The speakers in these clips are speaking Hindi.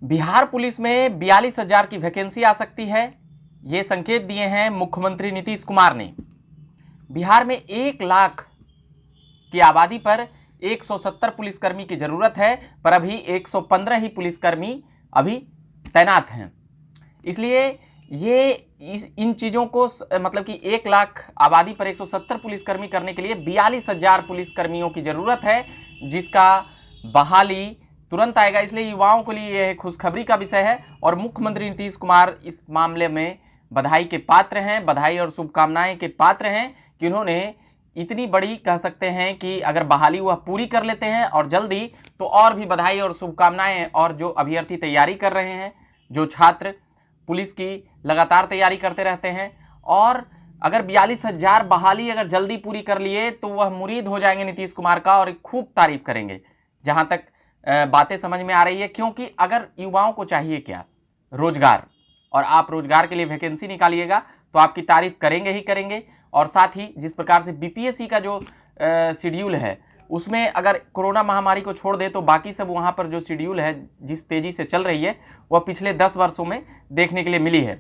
बिहार पुलिस में 42,000 की वैकेंसी आ सकती है, ये संकेत दिए हैं मुख्यमंत्री नीतीश कुमार ने। बिहार में 1 लाख की आबादी पर 170 पुलिसकर्मी की जरूरत है, पर अभी 115 ही पुलिसकर्मी अभी तैनात हैं। इसलिए इन चीज़ों को मतलब कि 1 लाख आबादी पर 170 पुलिसकर्मी करने के लिए 42,000 पुलिसकर्मियों की ज़रूरत है, जिसका बहाली तुरंत आएगा। इसलिए युवाओं के लिए यह खुशखबरी का विषय है और मुख्यमंत्री नीतीश कुमार इस मामले में बधाई के पात्र हैं, बधाई और शुभकामनाएं के पात्र हैं कि उन्होंने इतनी बड़ी कह सकते हैं कि अगर बहाली वह पूरी कर लेते हैं और जल्दी, तो और भी बधाई और शुभकामनाएं। और जो अभ्यर्थी तैयारी कर रहे हैं, जो छात्र पुलिस की लगातार तैयारी करते रहते हैं, और अगर 42,000 बहाली अगर जल्दी पूरी कर लिए तो वह मुरीद हो जाएंगे नीतीश कुमार का और खूब तारीफ करेंगे, जहां तक बातें समझ में आ रही है। क्योंकि अगर युवाओं को चाहिए क्या, रोजगार, और आप रोजगार के लिए वैकेंसी निकालिएगा तो आपकी तारीफ करेंगे ही करेंगे। और साथ ही जिस प्रकार से बीपीएससी का जो शेड्यूल है, उसमें अगर कोरोना महामारी को छोड़ दे तो बाकी सब वहाँ पर जो शेड्यूल है, जिस तेज़ी से चल रही है, वह पिछले 10 वर्षों में देखने के लिए मिली है।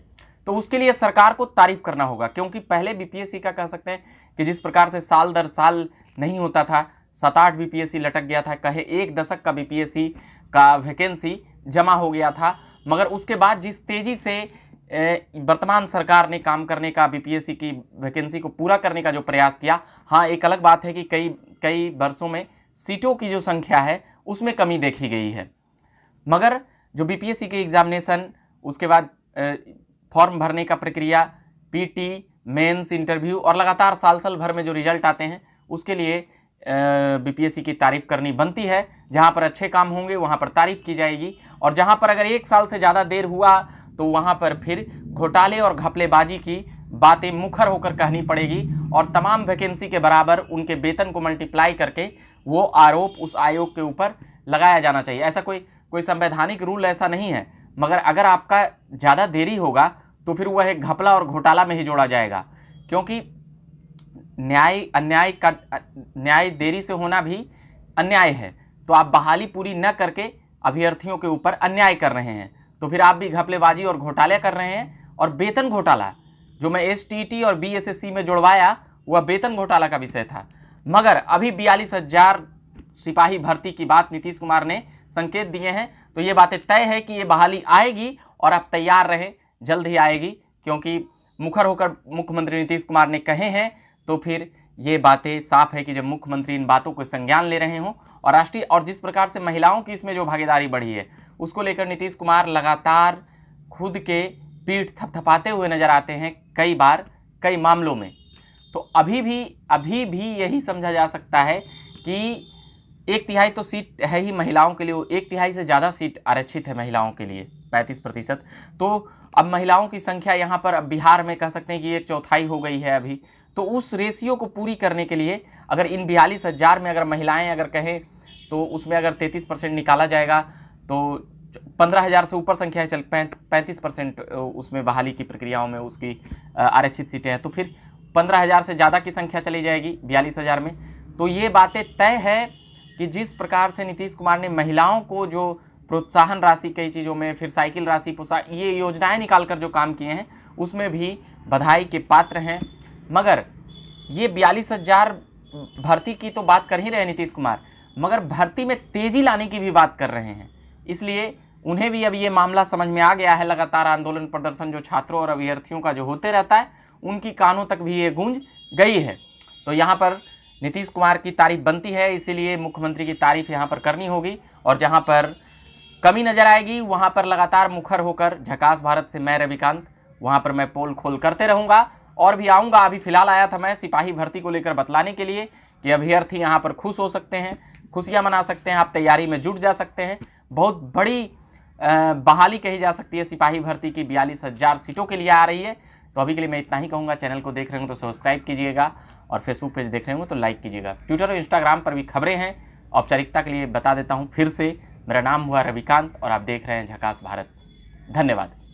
तो उसके लिए सरकार को तारीफ करना होगा, क्योंकि पहले बीपीएससी का कह सकते हैं कि जिस प्रकार से साल दर साल नहीं होता था, 7-8 बीपीएससी लटक गया था, कहे 1 दशक का बीपीएससी का वैकेंसी जमा हो गया था। मगर उसके बाद जिस तेज़ी से वर्तमान सरकार ने काम करने का, बीपीएससी की वैकेंसी को पूरा करने का जो प्रयास किया, हाँ एक अलग बात है कि कई वर्षों में सीटों की जो संख्या है उसमें कमी देखी गई है। मगर जो बीपीएससी के एग्जामिनेशन, उसके बाद फॉर्म भरने का प्रक्रिया, पीटी, मेंस, इंटरव्यू, और लगातार साल भर में जो रिजल्ट आते हैं, उसके लिए बीपीएससी की तारीफ करनी बनती है। जहाँ पर अच्छे काम होंगे वहाँ पर तारीफ की जाएगी, और जहाँ पर अगर 1 साल से ज़्यादा देर हुआ तो वहाँ पर फिर घोटाले और घपलेबाजी की बातें मुखर होकर कहनी पड़ेगी, और तमाम वैकेंसी के बराबर उनके वेतन को मल्टीप्लाई करके वो आरोप उस आयोग के ऊपर लगाया जाना चाहिए। ऐसा कोई संवैधानिक रूल ऐसा नहीं है, मगर अगर आपका ज़्यादा देरी होगा तो फिर वह एक घपला और घोटाला में ही जोड़ा जाएगा। क्योंकि न्याय देरी से होना भी अन्याय है। तो आप बहाली पूरी न करके अभ्यर्थियों के ऊपर अन्याय कर रहे हैं, तो फिर आप भी घपलेबाजी और घोटाले कर रहे हैं। और वेतन घोटाला जो मैं एसटीटी और बीएसएससी में जुड़वाया, वह वेतन घोटाला का विषय था। मगर अभी 42,000 सिपाही भर्ती की बात नीतीश कुमार ने संकेत दिए हैं, तो ये बातें तय है कि ये बहाली आएगी, और आप तैयार रहें, जल्द ही आएगी। क्योंकि मुखर होकर मुख्यमंत्री नीतीश कुमार ने कहे हैं, तो फिर ये बातें साफ है कि जब मुख्यमंत्री इन बातों को संज्ञान ले रहे हों, और राष्ट्रीय और जिस प्रकार से महिलाओं की इसमें जो भागीदारी बढ़ी है, उसको लेकर नीतीश कुमार लगातार खुद के पीठ थपथपाते हुए नजर आते हैं कई बार, कई मामलों में। तो अभी भी यही समझा जा सकता है कि 1/3 तो सीट है ही महिलाओं के लिए, 1/3 से ज़्यादा सीट आरक्षित है महिलाओं के लिए, 35%। तो अब महिलाओं की संख्या यहाँ पर अब बिहार में कह सकते हैं कि 1/4 हो गई है अभी। तो उस रेशियो को पूरी करने के लिए अगर इन 42,000 में अगर महिलाएं अगर कहें तो उसमें अगर 33% निकाला जाएगा तो 15,000 से ऊपर संख्या है, चल 35% उसमें बहाली की प्रक्रियाओं में उसकी आरक्षित सीटें हैं, तो फिर 15,000 से ज़्यादा की संख्या चली जाएगी 42,000 में। तो ये बातें तय है कि जिस प्रकार से नीतीश कुमार ने महिलाओं को जो प्रोत्साहन राशि कई चीज़ों में, फिर साइकिल राशि, पोशाक, ये योजनाएं निकाल कर जो काम किए हैं, उसमें भी बधाई के पात्र हैं। मगर ये 42,000 भर्ती की तो बात कर ही रहे नीतीश कुमार, मगर भर्ती में तेज़ी लाने की भी बात कर रहे हैं। इसलिए उन्हें भी अब ये मामला समझ में आ गया है। लगातार आंदोलन प्रदर्शन जो छात्रों और अभ्यर्थियों का जो होते रहता है, उनकी कानों तक भी ये गूंज गई है। तो यहाँ पर नीतीश कुमार की तारीफ बनती है, इसीलिए मुख्यमंत्री की तारीफ यहाँ पर करनी होगी। और जहाँ पर कमी नज़र आएगी वहाँ पर लगातार मुखर होकर झकास भारत से मैं रविकांत, वहाँ पर मैं पोल खोल करते रहूँगा और भी आऊँगा। अभी फ़िलहाल आया था मैं सिपाही भर्ती को लेकर बतलाने के लिए कि अभ्यर्थी यहाँ पर खुश हो सकते हैं, खुशियाँ मना सकते हैं, आप तैयारी में जुट जा सकते हैं। बहुत बड़ी बहाली कही जा सकती है सिपाही भर्ती की, 42,000 सीटों के लिए आ रही है। तो अभी के लिए मैं इतना ही कहूँगा। चैनल को देख रहे होंगे तो सब्सक्राइब कीजिएगा, और फेसबुक पेज देख रहे होंगे तो लाइक कीजिएगा। ट्विटर और इंस्टाग्राम पर भी खबरें हैं। औपचारिकता के लिए बता देता हूँ फिर से, मेरा नाम हुआ रविकांत और आप देख रहे हैं झकास भारत। धन्यवाद।